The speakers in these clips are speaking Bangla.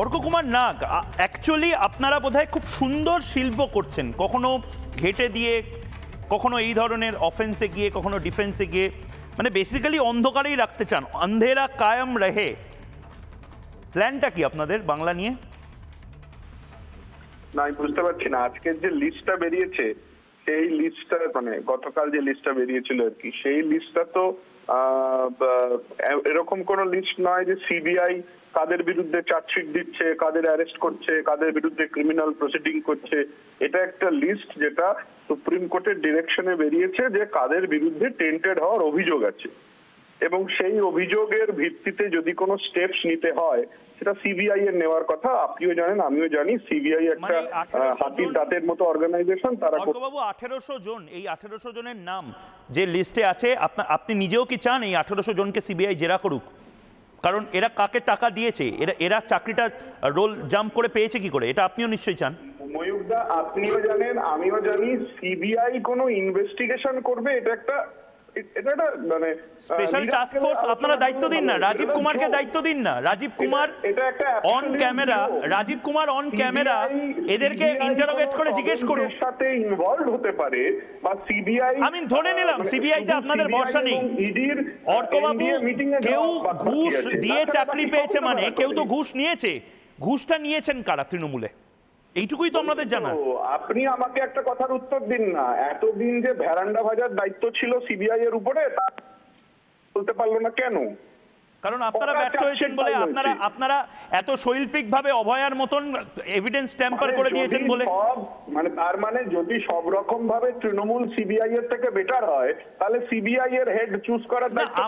অর্ক কুমার নাগ, অ্যাকচুয়ালি আপনারা বোধহয় খুব সুন্দর শিল্প করছেন, কখনো ঘেটে দিয়ে, কখনো এই ধরনের অফেন্সে গিয়ে, কখনো ডিফেন্সে গিয়ে, মানে বেসিক্যালি অন্ধকারেই রাখতে চান, অন্ধেরা কায়েম রহে। প্ল্যানটা কি আপনাদের বাংলা নিয়ে? না, আমি বুঝতে পারছি না। আজকের যে লিস্টটা বেরিয়েছে, সেই লিস্টটা মানে গতকাল যে লিস্টটা বেরিয়েছিল আর কি, সেই লিস্টটা তো এরকম কোন লিস্ট নয় যে সিবিআই কাদের বিরুদ্ধে চার্জশিট দিচ্ছে, কাদের অ্যারেস্ট করছে, কাদের বিরুদ্ধে ক্রিমিনাল প্রসিডিং করছে। এটা একটা লিস্ট যেটা সুপ্রিম কোর্টের ডিরেকশনে বেরিয়েছে যে কাদের বিরুদ্ধে টেন্টেড হওয়ার অভিযোগ আছে, এবং সেই অভিযোগের ভিত্তিতে যদি কোনো স্টেপস নিতে হয় সেটা সিবিআই এর নেওয়ার কথা। আপনিও জানেন, আমিও জানি, সিবিআই একটা হাতির দাঁতের মতো অর্গানাইজেশন। তারা বাবু 1800 জন, এই 1800 জনের নাম যে লিস্টে আছে, আপনি নিজেও কি চান এই 1800 জনকে সিবিআই জেরা করুক? কারণ এরা কাকে টাকা দিয়েছে, এরা চাকরিটা রোল জাম্প করে পেয়েছে কি করে, এটা আপনিও নিশ্চয়ই চান। ময়ূকদা, আপনিও জানেন, আমিও জানি, সিবিআই কোনো ইনভেস্টিগেশন করবে, এটা একটা মানে স্পেশাল টাস্ক ফোর্স আপনারা দায়িত্ব দিন না, রাজীব কুমারকে দায়িত্ব দিন না। Rajiv Kumar on camera, Rajiv Kumar on camera এদেরকে ইন্টারোগেট করে জিজ্ঞেস করুন, সাথে ইনভলভ হতে পারে বা সিবিআই। আমি ধরে নিলাম সিবিআই তে আপনাদের ভরসা নেই। অর্কবাবু, কেউ ঘুষ দিয়ে চাকরি পেয়েছে মানে কেউ তো ঘুষ নিয়েছে। ঘুষটা নিয়েছেন কারা তৃণমূলে, এইটুকুই তো আমাদের জানা। আপনি আমাকে একটা কথার উত্তর দিন না, এতদিন যে ভেরান্ডা ভাজার দায়িত্ব ছিল সিবিআই এর উপরে, বলতে পারলো না কেন? কারণ আপনারা ব্যর্থ হয়েছেন বলে, আপনারা এত শৈল্পিক ভাবে অভয়ার মতন এভিডেন্স ট্যাম্পার করে দিয়েছেন বলে। মানে তার মানে যদি সব রকম ভাবে তৃণমূল সিবিআই এর থেকে বেটার হয়, তাহলে সিবিআই এর হেড চুজ করার দায়িত্ব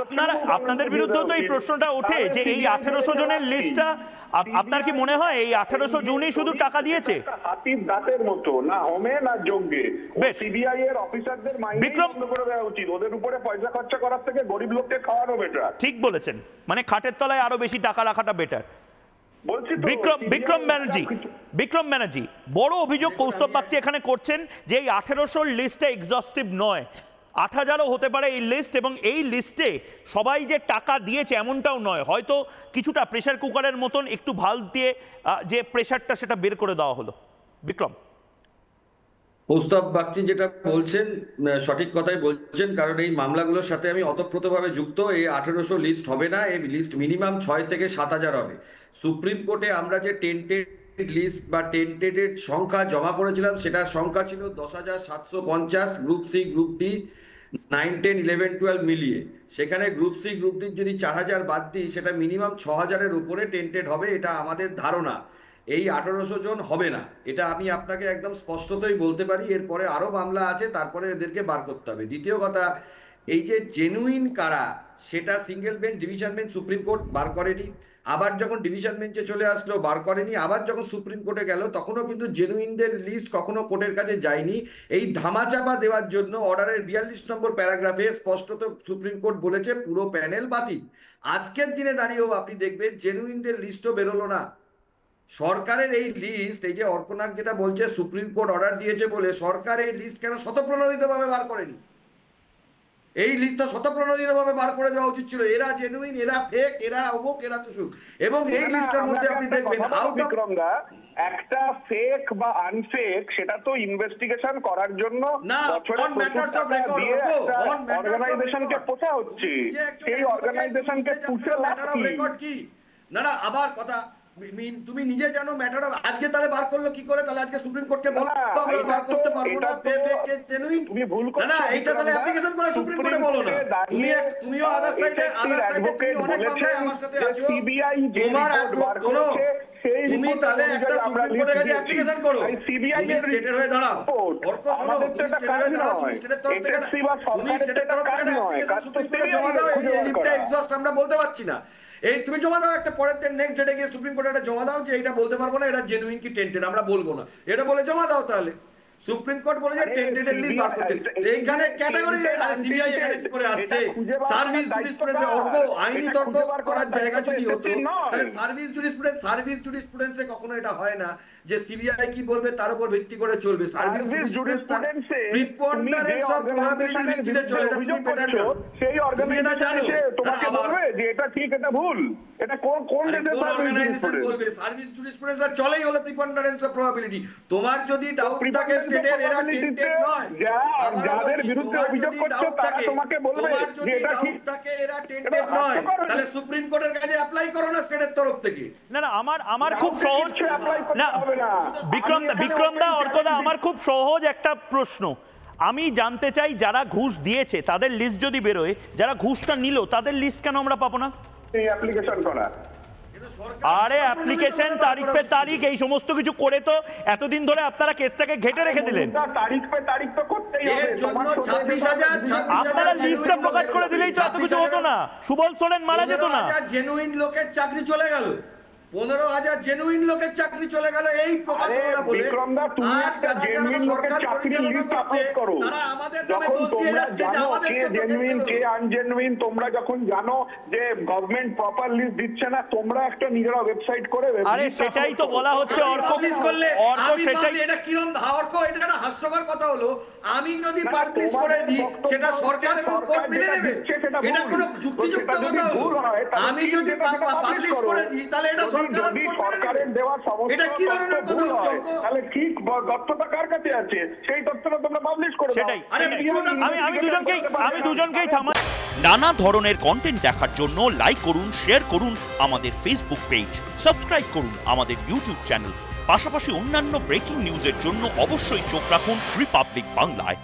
আপনাদের বিরুদ্ধে তো এই প্রশ্নটা ওঠে যে এই 1800 জনের লিস্টটা, আপনার কি মনে হয় এই 1800 জনই শুধু টাকা দিয়েছে? হাতির দাঁতের মতো, না হোমে না যজ্ঞে। সিবিআই এর অফিসারদের মাইনে বন্ধ করে দেওয়া উচিত, ওদের উপরে পয়সা খরচা করার থেকে গরিব লোককে খাওয়ানো বেটার। ঠিক বলেছেন, মানে খাটের তলায় আরো বেশি টাকা রাখাটা বেটার। বিক্রম ব্যানার্জি, বড় অভিযোগ কৌস্তব বাগচি এখানে করছেন যে এই 1800 লিস্টে এক্সস্টিভ নয়, 8000ও হতে পারে এই লিস্ট, এবং এই লিস্টে সবাই যে টাকা দিয়েছে এমনটাও নয়, হয়তো কিছুটা প্রেসার কুকারের মতন একটু ভাল দিয়ে যে প্রেসারটা সেটা বের করে দেওয়া হলো। বিক্রম, কৌস্তব বাগচি যেটা বলছেন সঠিক কথাই বলছেন, কারণ এই মামলাগুলোর সাথে আমি অতপ্রতভাবে যুক্ত। এই 1800 লিস্ট হবে না, এই লিস্ট মিনিমাম 6 থেকে 7000 হবে। সুপ্রিম কোর্টে আমরা যে টেন্টেড লিস্ট বা টেন্টেডের সংখ্যা জমা করেছিলাম, সেটার সংখ্যা ছিল 10,750, গ্রুপ সি গ্রুপ ডি 9, 10, 11, 12 মিলিয়ে। সেখানে গ্রুপ সি গ্রুপ ডির যদি 4000 বাদ দিই, সেটা মিনিমাম 6000-এর উপরে টেন্টেড হবে, এটা আমাদের ধারণা। এই 1800 জন হবে না, এটা আমি আপনাকে একদম স্পষ্টতই বলতে পারি। এরপরে আরও মামলা আছে, তারপরে এদেরকে বার করতে হবে। দ্বিতীয় কথা, এই যে জেনুইন কারা, সেটা single bench, division bench, supreme court bar করেনি। আবার যখন ডিভিশন বেঞ্চে চলে আসলো বার করেনি, আবার যখন সুপ্রিম কোর্টে গেল তখনও কিন্তু জেনুইনদের লিস্ট কখনো কোর্টের কাছে যায়নি। এই ধামাচাপা দেওয়ার জন্য অর্ডারের 42 নম্বর প্যারাগ্রাফে স্পষ্টত সুপ্রিম কোর্ট বলেছে পুরো প্যানেল বাতিল। আজকের দিনে দাঁড়িয়েও আপনি দেখবেন জেনুইনদের লিস্টও বেরোলো না। সরকারের এই লিস্ট, এই যে অর্কনাথ যেটা বলছে সুপ্রিম কোর্ট অর্ডার দিয়েছে বলে, সরকার এই লিস্ট কেন স্বতঃপ্রণোদিতভাবে বার করেনি? এই লিস্টটা স্বতঃপ্রণোদিতভাবে বার করে দেওয়া উচিত ছিল। এরা জেনুইন, এরা ফেক, এরা অমুক, এরা তুসুক। এবং এই লিস্টের মধ্যে আপনি দেখবেন একটা ফেক বা আনফেক, সেটা তো ইনভেস্টিগেশন করার জন্য অর্গানাইজেশনকে পোষা হচ্ছে, সেই অর্গানাইজেশনকে পুষে রেকর্ড কি না। না, আবার কথা, তুমি নিজে জানো ম্যাটার অফ, আজকে তাহলে বার করলো কি করে? তাহলে আজকে সুপ্রিম কোর্টকে বলো আমরা বার করতে পারবো না, তুমি ভুল করছো না। এইটা তাহলে অ্যাপ্লিকেশন করে সুপ্রিম কোর্টে বলো না। তুমিও আদার সাইডে তুমি অনেক মামলায় আমার সাথে আছো, তোমার তুমি তাহলে একটা সুপ্রিম কোর্টের কাছে অ্যাপ্লিকেশন করো, তুমি স্টেটের হয়ে দাঁড়াও। অর্ক শোনো, তুমি স্টেটের হয়ে দাঁড়াও, তুমি স্টেটের তরফ থেকে অ্যাপ্লিকেশন সুপ্রিম কোর্টে জমা দাও। এই লিস্টটা এক্সস্ট আমরা বলতে পারছি না, এই তুমি জমা দাও একটা পরের নেক্সট ডেটে গিয়ে সুপ্রিম কোর্টে একটা জমা দাও যে এটা বলতে পারবো না, এটা জেনুইন কি টেন্টেড আমরা বলবো না, এটা বলে জমা দাও। তাহলে সুপ্রিম কোর্ট বলে যে টেন্টেড লিস্ট বার করতে, এইখানে ক্যাটাগরি আর সিবিআই এখানে কি করে আসছে? সার্ভিস জুরিসপ্রুডেন্স অর্ক আইনি তর্ক করার জায়গা যদি হতো তাহলে সার্ভিস জুরিসপ্রুডেন্সে কখনো এটা হয় না যে সিবিআই কি বলবে তার উপর ভিত্তি করে চলবে। সার্ভিস জুরিসপ্রুডেন্সে প্রিপন্ডারেন্স অফ প্রবাবিলিটি ভিত্তিতে চলে। এটা তুমি বেটার জানো, সেই অর্গানাইজেশন এসে তোমাকে বলবে যে এটা ঠিক এটা ভুল, এটা কোন দেশের অর্গানাইজেশন বলবে? সার্ভিস জুরিসপ্রুডেন্স চলেই হলো প্রিপন্ডারেন্স অফ প্রবাবিলিটি। তোমার যদি ডাউট থাকে স্টেটের এরা টেন্টেড নয়, যাদের বিরুদ্ধে অভিযোগ করছে তারা তোমাকে বলবে যে এটা ঠিক থাকে এরা টেন্টেড নয়, তাহলে সুপ্রিম কোর্টের কাছে অ্যাপ্লাই করো না স্টেটের তরফ থেকে। না আমার খুব সহজ, না বিক্রম দা অর্কদা, আমার খুব সহজ একটা প্রশ্ন। আমি জানতে চাই যারা ঘুষ দিয়েছে তাদের লিস্ট যদি বেরোয়, যারা ঘুষটা নিল তাদের লিস্ট কেন আমরা পাবো না? অ্যাপ্লিকেশন করা, আরে অ্যাপ্লিকেশন তারিখ পে তারিখ এই সমস্ত কিছু করে তো এতদিন ধরে আপনারা কেসটাকে ঘেটে রেখে দিলেন। তারিখ পে তারিখ তো করতেই হবে। এর জন্য 26,000 আপনারা লিস্টটা প্রকাশ করে দিলেই তো এত কিছু হতো না, সুবল সোরেন মারা যেত না। 15,000 জেনুইন লোকের চাকরি চলে গেল, 15,000 জেনুইন লোকের চাকরি চলে গেল এই প্রকাশনা বলে। বিক্রমদা তুমি একটা জেনুইন লোকের চাকরির লিস্ট আপলোড করো, তারা আমাদের নামে যখন দোষ দিয়ে তোমরা যাচ্ছে যে জানো আমাদের কে জন্য জেনুইন কে কেন আনজেনুইন, তোমরা যখন জানো যে গভর্নমেন্ট প্রপার লিস্ট দিচ্ছে না, তোমরা একটা নিজেরা ওয়েবসাইট করে আরে সেটাই তো বলা হচ্ছে অর্ক, পাবলিশ করলে অর্ক সেটাই। এটা কিরম অর্ক, এটা একটা হাস্যকর কথা হলো। আমি যদি পাবলিশ করে দিই সেটা সরকার এবং কোর্ট মেনে নেবে, এটা কোনো যুক্তিযুক্ত কথা হলো। আমি যদি পাবলিশ করে দিই তাহলে এটা সরকার আর কোর্ট মেনে নেবে। দেওয়া সমস্ত এটা কি ধরনের কথা হচ্ছে? তাহলে ঠিক তথ্যটা কার কাছে আছে সেই তথ্যটা তোমরা পাবলিশ করে দাও। সেটাই আমি দুজনকেই থামাই। নানা ধরনের কন্টেন্ট দেখার জন্য লাইক করুন, শেয়ার করুন আমাদের ফেসবুক পেজ, সাবস্ক্রাইব করুন আমাদের ইউটিউব চ্যানেল। পাশাপাশি অন্যান্য ব্রেকিং নিউজের জন্য অবশ্যই চোখ রাখুন রিপাবলিক বাংলায়।